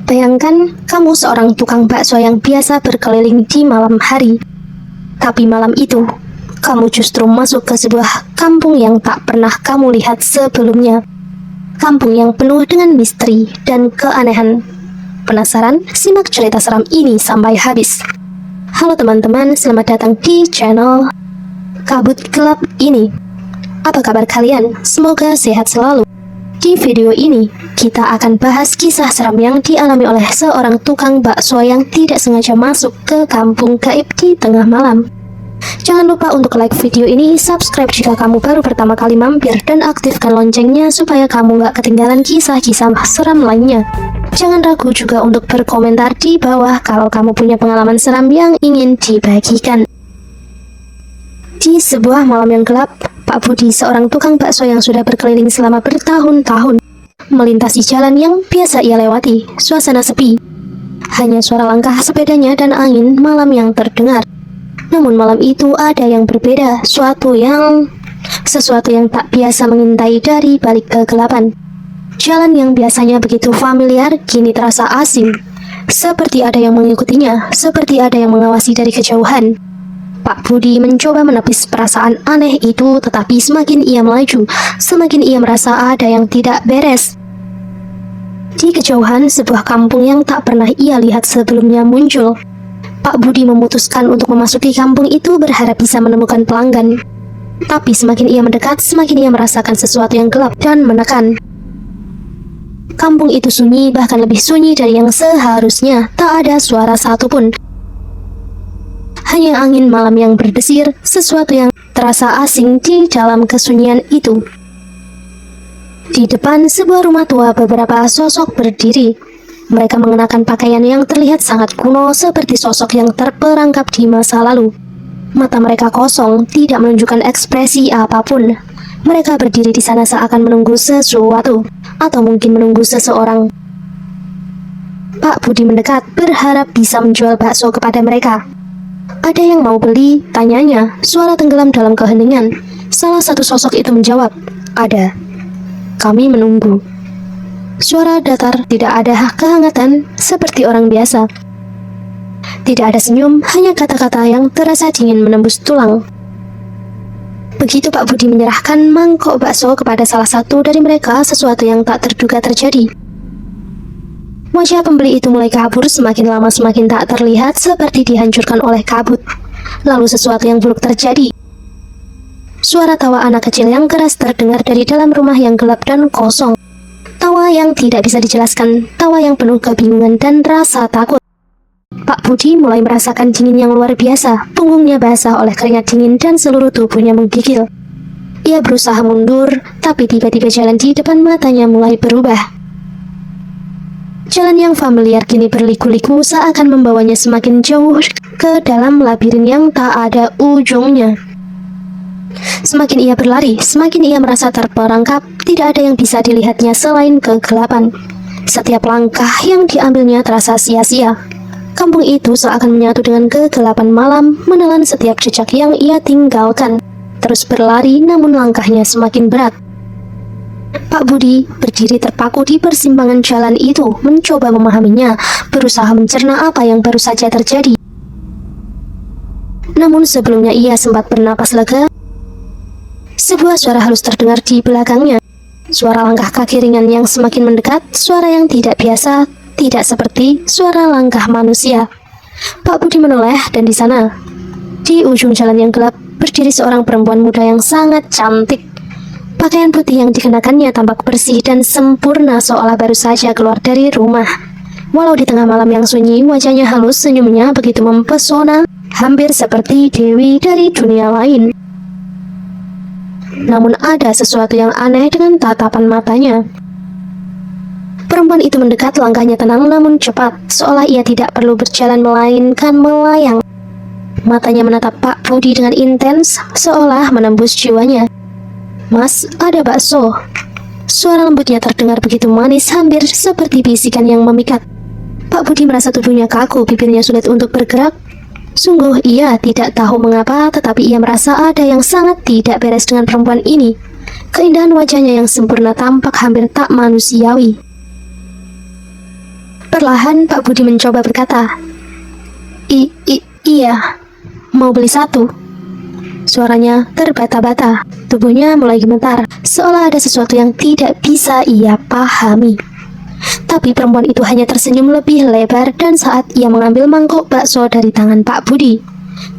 Bayangkan kamu seorang tukang bakso yang biasa berkeliling di malam hari. Tapi malam itu, kamu justru masuk ke sebuah kampung yang tak pernah kamu lihat sebelumnya. Kampung yang penuh dengan misteri dan keanehan. Penasaran? Simak cerita seram ini sampai habis. Halo teman-teman, selamat datang di channel Kabut Gelap ini. Apa kabar kalian? Semoga sehat selalu. Di video ini, kita akan bahas kisah seram yang dialami oleh seorang tukang bakso yang tidak sengaja masuk ke kampung gaib di tengah malam. Jangan lupa untuk like video ini, subscribe jika kamu baru pertama kali mampir, dan aktifkan loncengnya supaya kamu gak ketinggalan kisah-kisah seram lainnya. Jangan ragu juga untuk berkomentar di bawah kalau kamu punya pengalaman seram yang ingin dibagikan. Di sebuah malam yang gelap, Pak Budi, seorang tukang bakso yang sudah berkeliling selama bertahun-tahun, melintasi jalan yang biasa ia lewati. Suasana sepi, hanya suara langkah sepedanya dan angin malam yang terdengar. Namun malam itu ada yang berbeda, sesuatu yang tak biasa mengintai dari balik kegelapan. Jalan yang biasanya begitu familiar kini terasa asing, seperti ada yang mengikutinya, seperti ada yang mengawasi dari kejauhan. Pak Budi mencoba menepis perasaan aneh itu, tetapi semakin ia melaju, semakin ia merasa ada yang tidak beres. Di kejauhan, sebuah kampung yang tak pernah ia lihat sebelumnya muncul. Pak Budi memutuskan untuk memasuki kampung itu berharap bisa menemukan pelanggan. Tapi semakin ia mendekat, semakin ia merasakan sesuatu yang gelap dan menekan. Kampung itu sunyi, bahkan lebih sunyi dari yang seharusnya. Tak ada suara satupun. Hanya angin malam yang berdesir, sesuatu yang terasa asing di dalam kesunyian itu. Di depan sebuah rumah tua, beberapa sosok berdiri. Mereka mengenakan pakaian yang terlihat sangat kuno, seperti sosok yang terperangkap di masa lalu. Mata mereka kosong, tidak menunjukkan ekspresi apapun. Mereka berdiri di sana seakan menunggu sesuatu, atau mungkin menunggu seseorang. Pak Budi mendekat, berharap bisa menjual bakso kepada mereka. Ada yang mau beli? Tanyanya. Suara tenggelam dalam keheningan. Salah satu sosok itu menjawab, "Ada. Kami menunggu." Suara datar, tidak ada kehangatan seperti orang biasa. Tidak ada senyum, hanya kata-kata yang terasa dingin menembus tulang. Begitu Pak Budi menyerahkan mangkok bakso kepada salah satu dari mereka, sesuatu yang tak terduga terjadi. Wajah pembeli itu mulai kabur, semakin lama semakin tak terlihat, seperti dihancurkan oleh kabut. Lalu sesuatu yang buruk terjadi. Suara tawa anak kecil yang keras terdengar dari dalam rumah yang gelap dan kosong. Tawa yang tidak bisa dijelaskan, tawa yang penuh kebingungan dan rasa takut. Pak Budi mulai merasakan dingin yang luar biasa. Punggungnya basah oleh keringat dingin dan seluruh tubuhnya menggigil. Ia berusaha mundur, tapi tiba-tiba jalan di depan matanya mulai berubah. Jalan yang familiar kini berliku-liku, seakan membawanya semakin jauh ke dalam labirin yang tak ada ujungnya. Semakin ia berlari, semakin ia merasa terperangkap. Tidak ada yang bisa dilihatnya selain kegelapan. Setiap langkah yang diambilnya terasa sia-sia. Kampung itu seakan menyatu dengan kegelapan malam, menelan setiap jejak yang ia tinggalkan. Terus berlari, namun langkahnya semakin berat. Pak Budi berdiri terpaku di persimpangan jalan itu, mencoba memahaminya, berusaha mencerna apa yang baru saja terjadi. Namun sebelumnya ia sempat bernapas lega. Sebuah suara halus terdengar di belakangnya. Suara langkah kaki ringan yang semakin mendekat, suara yang tidak biasa, tidak seperti suara langkah manusia. Pak Budi menoleh, dan di sana, di ujung jalan yang gelap, berdiri seorang perempuan muda yang sangat cantik. Pakaian putih yang dikenakannya tampak bersih dan sempurna, seolah baru saja keluar dari rumah. Walau di tengah malam yang sunyi, wajahnya halus, senyumnya begitu mempesona, hampir seperti dewi dari dunia lain. Namun ada sesuatu yang aneh dengan tatapan matanya. Perempuan itu mendekat, langkahnya tenang namun cepat, seolah ia tidak perlu berjalan melainkan melayang. Matanya menatap Pak Budi dengan intens, seolah menembus jiwanya. "Mas, ada bakso." Suara lembutnya terdengar begitu manis, hampir seperti bisikan yang memikat. Pak Budi merasa tubuhnya kaku, bibirnya sulit untuk bergerak. Sungguh ia tidak tahu mengapa, tetapi ia merasa ada yang sangat tidak beres dengan perempuan ini. Keindahan wajahnya yang sempurna tampak hampir tak manusiawi. Perlahan Pak Budi mencoba berkata, Iya, mau beli satu. Suaranya terbata-bata, tubuhnya mulai gemetar, seolah ada sesuatu yang tidak bisa ia pahami. Tapi perempuan itu hanya tersenyum lebih lebar dan saat ia mengambil mangkuk bakso dari tangan Pak Budi,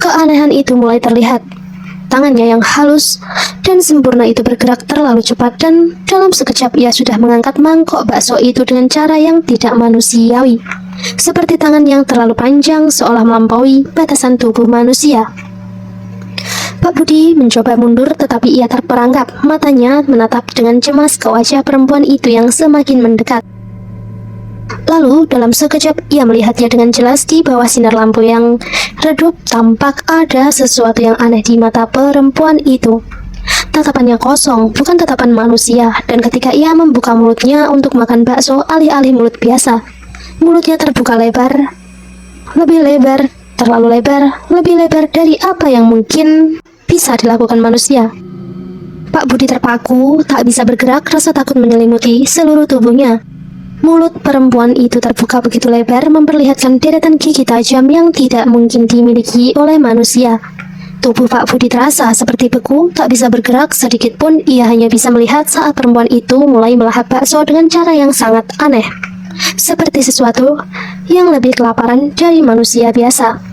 keanehan itu mulai terlihat. Tangannya yang halus dan sempurna itu bergerak terlalu cepat dan dalam sekejap ia sudah mengangkat mangkok bakso itu dengan cara yang tidak manusiawi. Seperti tangan yang terlalu panjang seolah melampaui batasan tubuh manusia. Pak Budi mencoba mundur tetapi ia terperangkap. Matanya menatap dengan cemas ke wajah perempuan itu yang semakin mendekat. Lalu dalam sekejap ia melihatnya dengan jelas. Di bawah sinar lampu yang redup tampak ada sesuatu yang aneh di mata perempuan itu. Tatapannya kosong, bukan tatapan manusia. Dan ketika ia membuka mulutnya untuk makan bakso, alih-alih mulut biasa, mulutnya terbuka lebar, lebih lebar, terlalu lebar, lebih lebar dari apa yang mungkin bisa dilakukan manusia. Pak Budi terpaku, tak bisa bergerak, rasa takut menyelimuti seluruh tubuhnya. Mulut perempuan itu terbuka begitu lebar, memperlihatkan deretan gigi tajam yang tidak mungkin dimiliki oleh manusia. Tubuh Pak Budi terasa seperti beku, tak bisa bergerak sedikit pun. Ia hanya bisa melihat saat perempuan itu mulai melahap bakso dengan cara yang sangat aneh, seperti sesuatu yang lebih kelaparan dari manusia biasa.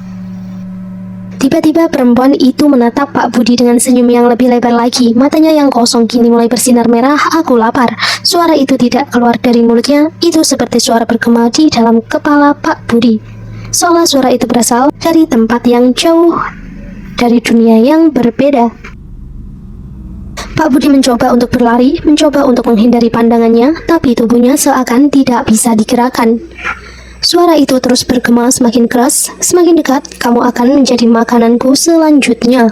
Tiba-tiba perempuan itu menatap Pak Budi dengan senyum yang lebih lebar lagi. Matanya yang kosong kini mulai bersinar merah. Aku lapar. Suara itu tidak keluar dari mulutnya. Itu seperti suara bergema di dalam kepala Pak Budi, seolah suara itu berasal dari tempat yang jauh, dari dunia yang berbeda. Pak Budi mencoba untuk berlari, mencoba untuk menghindari pandangannya, tapi tubuhnya seakan tidak bisa digerakkan. Suara itu terus bergema semakin keras, semakin dekat. Kamu akan menjadi makananku selanjutnya,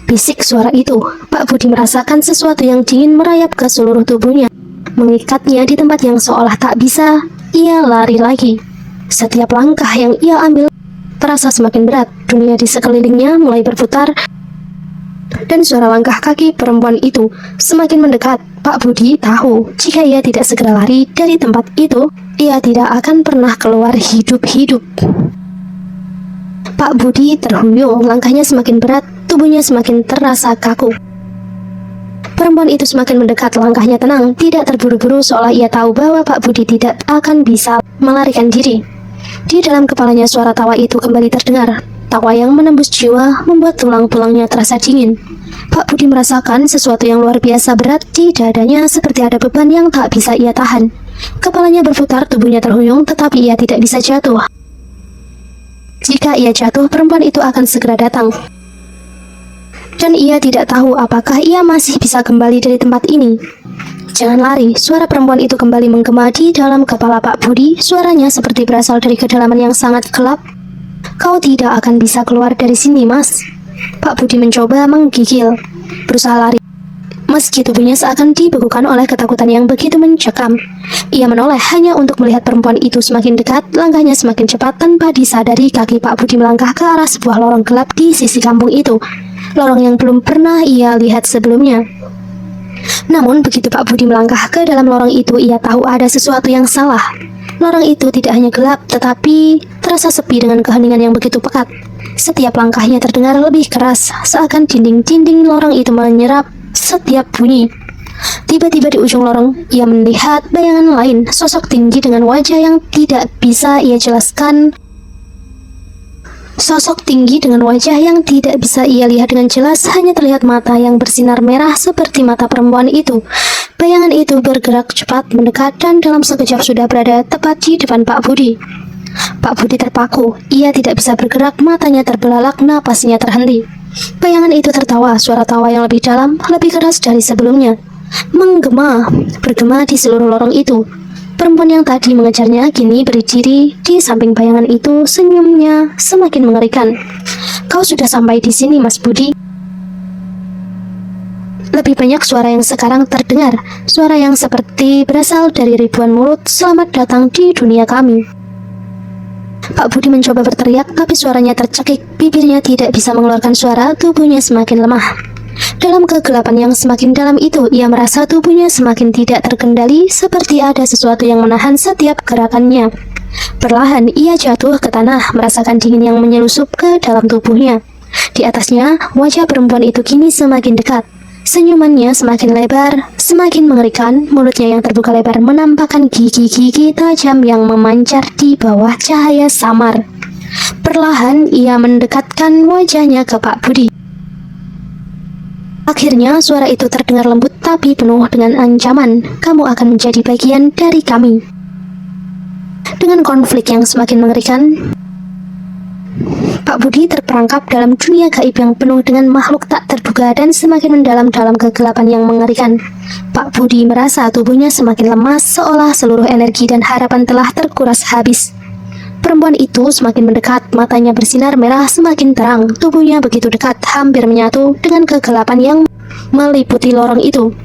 bisik suara itu. Pak Budi merasakan sesuatu yang dingin merayap ke seluruh tubuhnya, mengikatnya di tempat yang seolah tak bisa ia lari lagi. Setiap langkah yang ia ambil terasa semakin berat. Dunia di sekelilingnya mulai berputar, dan suara langkah kaki perempuan itu semakin mendekat. Pak Budi tahu jika ia tidak segera lari dari tempat itu, ia tidak akan pernah keluar hidup-hidup. Pak Budi terhuyung, langkahnya semakin berat, tubuhnya semakin terasa kaku. Perempuan itu semakin mendekat, langkahnya tenang, tidak terburu-buru, seolah ia tahu bahwa Pak Budi tidak akan bisa melarikan diri. Di dalam kepalanya suara tawa itu kembali terdengar. Tawa yang menembus jiwa membuat tulang-tulangnya terasa dingin. Pak Budi merasakan sesuatu yang luar biasa berat di dadanya, seperti ada beban yang tak bisa ia tahan. Kepalanya berputar, tubuhnya terhuyung, tetapi ia tidak bisa jatuh. Jika ia jatuh, perempuan itu akan segera datang. Dan ia tidak tahu apakah ia masih bisa kembali dari tempat ini. Jangan lari, suara perempuan itu kembali menggema di dalam kepala Pak Budi. Suaranya seperti berasal dari kedalaman yang sangat gelap. Kau tidak akan bisa keluar dari sini, Mas. Pak Budi mencoba menggigil, berusaha lari, meski tubuhnya seakan dibekukan oleh ketakutan yang begitu mencekam. Ia menoleh hanya untuk melihat perempuan itu semakin dekat. Langkahnya semakin cepat. Tanpa disadari, kaki Pak Budi melangkah ke arah sebuah lorong gelap di sisi kampung itu, lorong yang belum pernah ia lihat sebelumnya. Namun begitu Pak Budi melangkah ke dalam lorong itu, ia tahu ada sesuatu yang salah. Lorong itu tidak hanya gelap, tetapi terasa sepi dengan keheningan yang begitu pekat. Setiap langkahnya terdengar lebih keras, seakan dinding-dinding lorong itu menyerap setiap bunyi. Tiba-tiba di ujung lorong, ia melihat bayangan lain, sosok tinggi dengan wajah yang tidak bisa ia jelaskan. Sosok tinggi dengan wajah yang tidak bisa ia lihat dengan jelas, hanya terlihat mata yang bersinar merah seperti mata perempuan itu. Bayangan itu bergerak cepat mendekat dan dalam sekejap sudah berada tepat di depan Pak Budi. Pak Budi terpaku, ia tidak bisa bergerak, matanya terbelalak, napasnya terhenti. Bayangan itu tertawa, suara tawa yang lebih dalam, lebih keras dari sebelumnya, menggema, bergema di seluruh lorong itu. Perempuan yang tadi mengejarnya kini berdiri di samping bayangan itu, senyumnya semakin mengerikan. Kau sudah sampai di sini, Mas Budi. Lebih banyak suara yang sekarang terdengar, suara yang seperti berasal dari ribuan mulut. Selamat datang di dunia kami. Pak Budi mencoba berteriak, tapi suaranya tercekik, bibirnya tidak bisa mengeluarkan suara, tubuhnya semakin lemah. Dalam kegelapan yang semakin dalam itu, ia merasa tubuhnya semakin tidak terkendali, seperti ada sesuatu yang menahan setiap gerakannya. Perlahan ia jatuh ke tanah, merasakan dingin yang menyelusup ke dalam tubuhnya. Di atasnya, wajah perempuan itu kini semakin dekat. Senyumannya semakin lebar, semakin mengerikan. Mulutnya yang terbuka lebar menampakkan gigi-gigi tajam yang memancar di bawah cahaya samar. Perlahan ia mendekatkan wajahnya ke Pak Budi. Akhirnya suara itu terdengar lembut tapi penuh dengan ancaman. Kamu akan menjadi bagian dari kami. Dengan konflik yang semakin mengerikan, Pak Budi terperangkap dalam dunia gaib yang penuh dengan makhluk tak terduga dan semakin mendalam dalam kegelapan yang mengerikan. Pak Budi merasa tubuhnya semakin lemas, seolah seluruh energi dan harapan telah terkuras habis. Perempuan itu semakin mendekat, matanya bersinar merah semakin terang, tubuhnya begitu dekat, hampir menyatu dengan kegelapan yang meliputi lorong itu.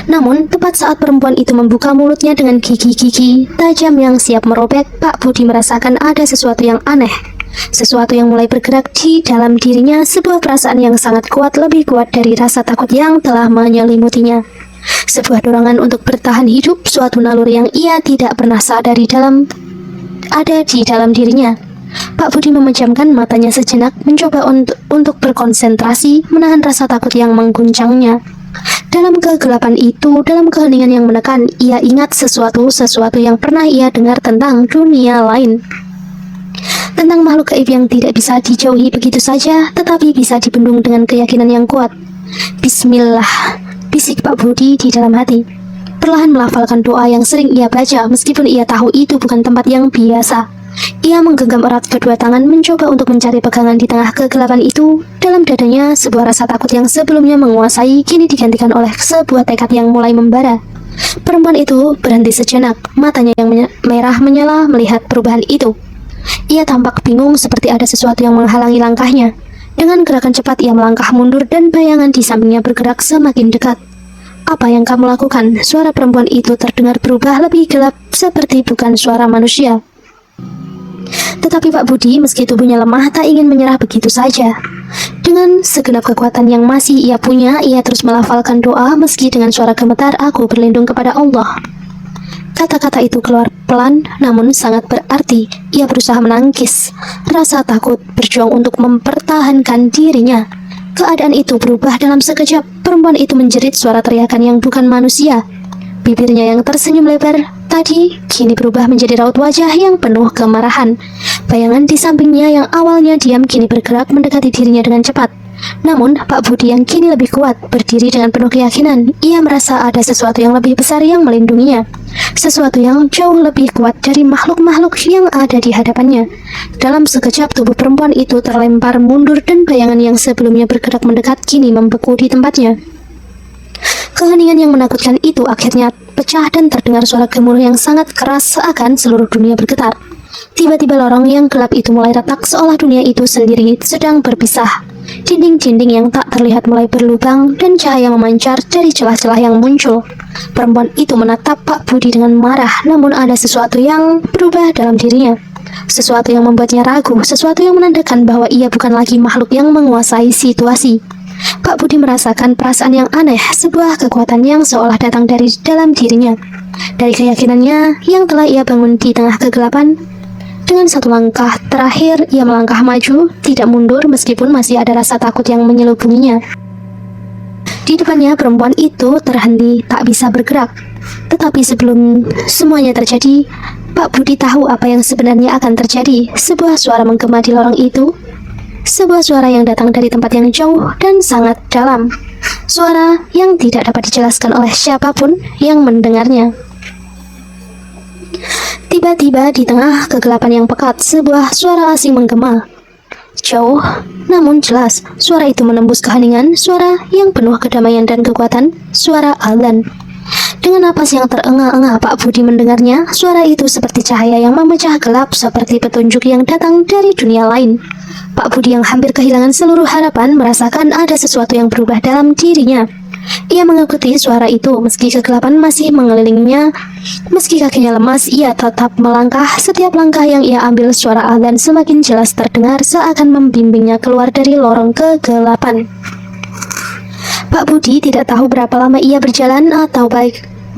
Namun, tepat saat perempuan itu membuka mulutnya dengan gigi-gigi tajam yang siap merobek, Pak Budi merasakan ada sesuatu yang aneh. Sesuatu yang mulai bergerak di dalam dirinya, sebuah perasaan yang sangat kuat, lebih kuat dari rasa takut yang telah menyelimutinya. Sebuah dorongan untuk bertahan hidup, suatu naluri yang ia tidak pernah sadari ada di dalam dirinya. Pak Budi memejamkan matanya sejenak, mencoba untuk berkonsentrasi, menahan rasa takut yang mengguncangnya. Dalam kegelapan itu, dalam keheningan yang menekan, ia ingat sesuatu yang pernah ia dengar tentang dunia lain. Tentang makhluk gaib yang tidak bisa dijauhi begitu saja, tetapi bisa dibendung dengan keyakinan yang kuat. Bismillah, bisik Pak Budi di dalam hati. Perlahan melafalkan doa yang sering ia baca, meskipun ia tahu itu bukan tempat yang biasa. Ia menggenggam erat kedua tangan, mencoba untuk mencari pegangan di tengah kegelapan itu. Dalam dadanya, sebuah rasa takut yang sebelumnya menguasai, kini digantikan oleh sebuah tekad yang mulai membara. Perempuan itu berhenti sejenak, matanya yang merah menyala melihat perubahan itu. Ia tampak bingung, seperti ada sesuatu yang menghalangi langkahnya. Dengan gerakan cepat ia melangkah mundur dan bayangan di sampingnya bergerak semakin dekat. Apa yang kamu lakukan? Suara perempuan itu terdengar berubah lebih gelap, seperti bukan suara manusia. Tetapi Pak Budi, meski tubuhnya lemah, tak ingin menyerah begitu saja. Dengan segenap kekuatan yang masih ia punya, ia terus melafalkan doa meski dengan suara gemetar, aku berlindung kepada Allah. Kata-kata itu keluar pelan, namun sangat berarti. Ia berusaha menangkis rasa takut, berjuang untuk mempertahankan dirinya. Keadaan itu berubah dalam sekejap. Perempuan itu menjerit suara teriakan yang bukan manusia. Bibirnya yang tersenyum lebar tadi kini berubah menjadi raut wajah yang penuh kemarahan. Bayangan di sampingnya yang awalnya diam kini bergerak mendekati dirinya dengan cepat. Namun Pak Budi yang kini lebih kuat berdiri dengan penuh keyakinan. Ia merasa ada sesuatu yang lebih besar yang melindunginya, sesuatu yang jauh lebih kuat dari makhluk-makhluk yang ada di hadapannya. Dalam sekejap tubuh perempuan itu terlempar mundur dan bayangan yang sebelumnya bergerak mendekat kini membeku di tempatnya. Keheningan yang menakutkan itu akhirnya pecah dan terdengar suara gemuruh yang sangat keras, seakan seluruh dunia bergetar. Tiba-tiba lorong yang gelap itu mulai retak, seolah dunia itu sendiri sedang berpisah. Dinding-dinding yang tak terlihat mulai berlubang dan cahaya memancar dari celah-celah yang muncul. Perempuan itu menatap Pak Budi dengan marah, namun ada sesuatu yang berubah dalam dirinya. Sesuatu yang membuatnya ragu, sesuatu yang menandakan bahwa ia bukan lagi makhluk yang menguasai situasi. Pak Budi merasakan perasaan yang aneh, sebuah kekuatan yang seolah datang dari dalam dirinya, dari keyakinannya yang telah ia bangun di tengah kegelapan. Dengan satu langkah terakhir, ia melangkah maju, tidak mundur meskipun masih ada rasa takut yang menyelubunginya. Di depannya perempuan itu terhenti, tak bisa bergerak. Tetapi sebelum semuanya terjadi, Pak Budi tahu apa yang sebenarnya akan terjadi. Sebuah suara menggema di lorong itu. Sebuah suara yang datang dari tempat yang jauh dan sangat dalam. Suara yang tidak dapat dijelaskan oleh siapapun yang mendengarnya. Tiba-tiba di tengah kegelapan yang pekat, sebuah suara asing menggema. Jauh, namun jelas, suara itu menembus keheningan, suara yang penuh kedamaian dan kekuatan, suara azan. Dengan napas yang terengah-engah Pak Budi mendengarnya, suara itu seperti cahaya yang memecah gelap, seperti petunjuk yang datang dari dunia lain. Pak Budi yang hampir kehilangan seluruh harapan merasakan ada sesuatu yang berubah dalam dirinya. Ia mengikuti suara itu meski kegelapan masih mengelilinginya. Meski kakinya lemas, ia tetap melangkah. Setiap langkah yang ia ambil, suara azan semakin jelas terdengar, seakan membimbingnya keluar dari lorong kegelapan. Pak Budi tidak tahu berapa lama ia berjalan atau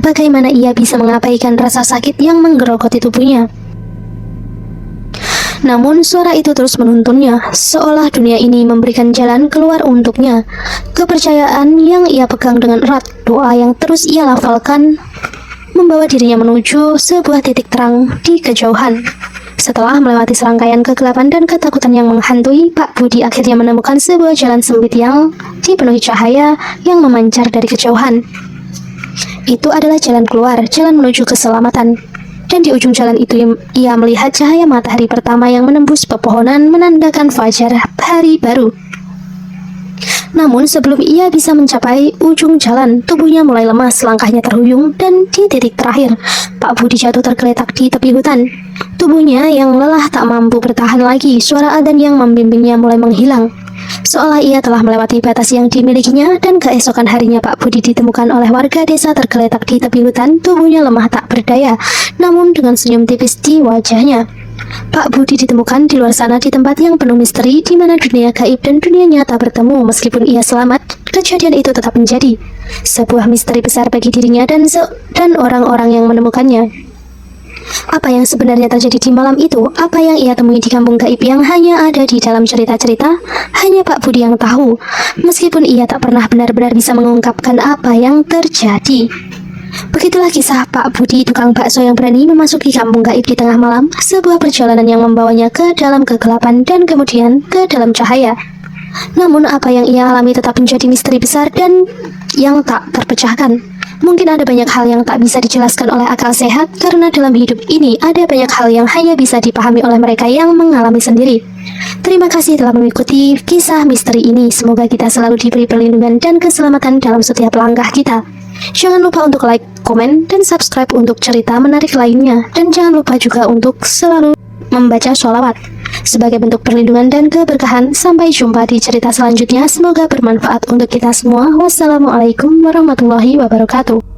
bagaimana ia bisa mengabaikan rasa sakit yang menggerogoti tubuhnya. Namun suara itu terus menuntunnya, seolah dunia ini memberikan jalan keluar untuknya. Kepercayaan yang ia pegang dengan erat, doa yang terus ia lafalkan, membawa dirinya menuju sebuah titik terang di kejauhan. Setelah melewati serangkaian kegelapan dan ketakutan yang menghantui, Pak Budi akhirnya menemukan sebuah jalan sempit yang dipenuhi cahaya yang memancar dari kejauhan. Itu adalah jalan keluar, jalan menuju keselamatan. Dan di ujung jalan itu ia melihat cahaya matahari pertama yang menembus pepohonan menandakan fajar hari baru. Namun sebelum ia bisa mencapai ujung jalan, tubuhnya mulai lemas, langkahnya terhuyung, dan di titik terakhir, Pak Budi jatuh tergeletak di tepi hutan. Tubuhnya yang lelah tak mampu bertahan lagi, suara adzan yang membimbingnya mulai menghilang. Seolah ia telah melewati batas yang dimilikinya, dan keesokan harinya Pak Budi ditemukan oleh warga desa tergeletak di tepi hutan, tubuhnya lemah tak berdaya, namun dengan senyum tipis di wajahnya. Pak Budi ditemukan di luar sana di tempat yang penuh misteri, di mana dunia gaib dan dunia nyata bertemu. Meskipun ia selamat, kejadian itu tetap menjadi sebuah misteri besar bagi dirinya dan orang-orang yang menemukannya. Apa yang sebenarnya terjadi di malam itu? Apa yang ia temui di kampung gaib yang hanya ada di dalam cerita-cerita? Hanya Pak Budi yang tahu, meskipun ia tak pernah benar-benar bisa mengungkapkan apa yang terjadi. Begitulah kisah Pak Budi, tukang bakso yang berani memasuki kampung gaib di tengah malam, sebuah perjalanan yang membawanya ke dalam kegelapan dan kemudian ke dalam cahaya. Namun apa yang ia alami tetap menjadi misteri besar dan yang tak terpecahkan. Mungkin ada banyak hal yang tak bisa dijelaskan oleh akal sehat, karena dalam hidup ini ada banyak hal yang hanya bisa dipahami oleh mereka yang mengalami sendiri. Terima kasih telah mengikuti kisah misteri ini. Semoga kita selalu diberi perlindungan dan keselamatan dalam setiap langkah kita. Jangan lupa untuk like, komen, dan subscribe untuk cerita menarik lainnya. Dan jangan lupa juga untuk selalu membaca sholawat sebagai bentuk perlindungan dan keberkahan. Sampai jumpa di cerita selanjutnya. Semoga bermanfaat untuk kita semua. Wassalamualaikum warahmatullahi wabarakatuh.